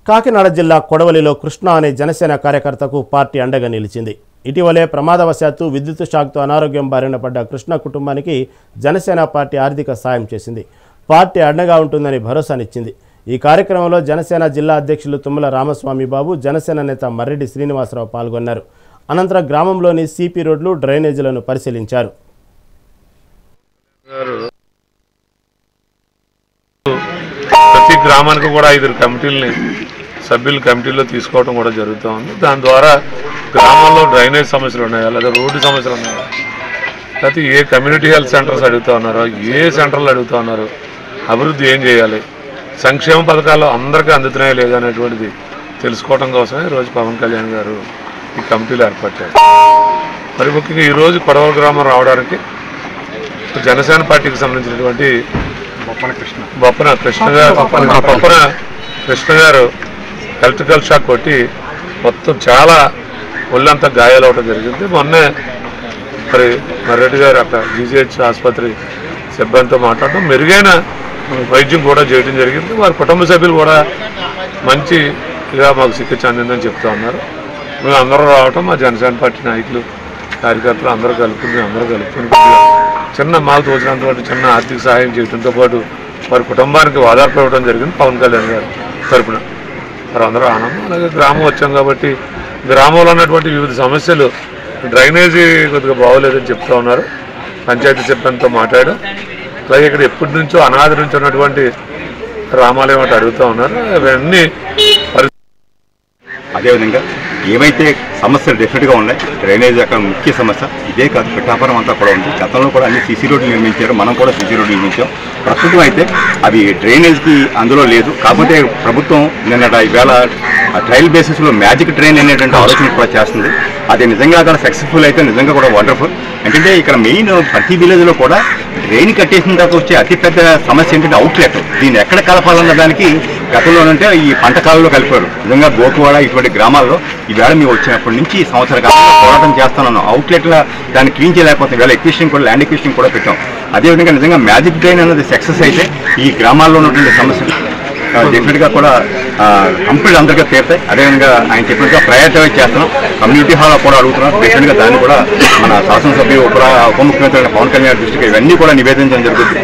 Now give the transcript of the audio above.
కాకినాడ జిల్లా కొడవలిలో కృష్ణ అనే జనసేన కార్యకర్తకు పార్టీ అండగా నిలిచింది. ఇటీవలే ప్రమాదవశాత్తు విద్యుత్ షాక్తో అనారోగ్యం బారిన పడ్డ కృష్ణ కుటుంబానికి జనసేన పార్టీ ఆర్థిక సాయం చేసింది. పార్టీ అండగా ఉంటుందని భరోసానిచ్చింది. ఈ కార్యక్రమంలో జనసేన జిల్లా అధ్యక్షులు తుమ్మల రామస్వామి బాబు, జనసేన నేత మర్రెడ్డి శ్రీనివాసరావు పాల్గొన్నారు. అనంతరం గ్రామంలోని సిపి రోడ్లు, డ్రైనేజీలను పరిశీలించారు. ప్రతి గ్రామానికి కూడా 5 కమిటీలని సభ్యుల కమిటీలో తీసుకోవడం కూడా జరుగుతూ ఉంది. దాని ద్వారా గ్రామంలో డ్రైనేజ్ సమస్యలు ఉన్నాయా, లేదా రోడ్డు సమస్యలు ఉన్నాయా, లేకపోతే ఏ కమ్యూనిటీ హెల్త్ సెంటర్స్ అడుగుతూ ఉన్నారో, ఏ సెంటర్లు అడుగుతూ ఉన్నారో, అభివృద్ధి ఏం చేయాలి, సంక్షేమ పథకాలు అందరికీ అందుతున్నాయా లేదా అనేటువంటిది తెలుసుకోవడం కోసమే ఈరోజు పవన్ కళ్యాణ్ గారు ఈ కమిటీలు ఏర్పడ్డారు. మరి ముఖ్యంగా ఈరోజు కొడవలి గ్రామం రావడానికి జనసేన పార్టీకి సంబంధించినటువంటి బొప్పన కృష్ణ గారు ఎలక్ట్రికల్ షాక్ కొట్టి మొత్తం చాలా ఒళ్ళంతా గాయాలు అవడం జరిగింది. మొన్నే మరి మర్రెడ్డి గారు అక్కడ జీజీహెచ్ ఆసుపత్రి సిబ్బందితో మాట్లాడడం, మెరుగైన వైద్యం కూడా చేయడం జరిగింది. వారి కుటుంబ సభ్యులు కూడా మంచిగా మాకు చికిత్స అందిందని చెప్తా ఉన్నారు. మేము అందరూ రావటం, మా జనసేన పార్టీ నాయకులు, కార్యకర్తలు అందరూ కలుపుకుని చిన్న మాకు తోచినంత చిన్న ఆర్థిక సహాయం చేయడంతో పాటు వారి కుటుంబానికి ఆధారపడి ఇవ్వడం జరిగింది పవన్ కళ్యాణ్ గారు తరఫున. మరి అందరూ ఆనందం. అలాగే గ్రామం వచ్చాం కాబట్టి గ్రామంలో ఉన్నటువంటి వివిధ సమస్యలు, డ్రైనేజీ కొద్దిగా బాగోలేదని చెప్తా ఉన్నారు. పంచాయతీ సిబ్బందితో మాట్లాడారు. అలాగే ఇక్కడ ఎప్పటి నుంచో అనాథ నుంచి ఉన్నటువంటి రామాలయం అంటే అడుగుతూ ఉన్నారు. అవన్నీ అదేవిధంగా ఏవైతే సమస్యలు డెఫినెట్గా ఉన్నాయి, డ్రైనేజ్ అక్కడ ముఖ్య సమస్య. ఇదే కాదు, పిఠాపురం అంతా కూడా ఉంది. గతంలో కూడా అన్ని సీసీ రోడ్లు నిర్మించారు, మనం కూడా సీసీ రోడ్లు నిర్మించాం. ప్రస్తుతం అయితే అవి డ్రైనేజ్కి అందులో లేదు. కాకపోతే ప్రభుత్వం నిన్నట ఈవేళ ట్రయల్ బేసిస్లో మ్యాజిక్ డ్రైన్ అనేటువంటి ఆలోచన కూడా చేస్తుంది. అది నిజంగా అక్కడ సక్సెస్ఫుల్ అయితే నిజంగా కూడా వండర్ఫుల్. ఎందుకంటే ఇక్కడ మెయిన్ ప్రతి విలేజ్లో కూడా డ్రైన్ కట్టేసిన తర్వాత వచ్చే అతిపెద్ద సమస్య ఏంటంటే అవుట్లెట్. దీన్ని ఎక్కడ కలపాలన్న దానికి గతంలోనంటే ఈ పంట కాలంలో కలిపారు. నిజంగా గోకువాడ ఇటువంటి గ్రామాల్లో ఈవేళ మేము వచ్చినప్పటి నుంచి సంవత్సర కాలంలో పోరాటం చేస్తున్నాను. అవుట్లెట్ల దాన్ని క్లీన్ చేయలేకపోతే ఈవేళ ఎక్విషన్ కూడా, ల్యాండ్ ఎక్విషన్ కూడా పెట్టాం. అదేవిధంగా నిజంగా మ్యాజిక్ డ్రైన్ అనేది సక్సెస్ అయితే ఈ గ్రామాల్లో ఉన్నటువంటి సమస్యలు డెఫినెట్గా కూడా కంప్లీట్ అందరికీ తీరుతాయి. అదేవిధంగా ఆయన చెప్పినట్టుగా ప్రయారిటైజ్ చేస్తున్నాం. కమ్యూనిటీ హాల్ కూడా అడుగుతున్నాం. డెఫినెట్గా దాన్ని కూడా మన శాసనసభ్యులు ఉప ముఖ్యమంత్రి పవన్ కళ్యాణ్ దృష్టికి ఇవన్నీ కూడా నివేదించడం జరుగుతుంది.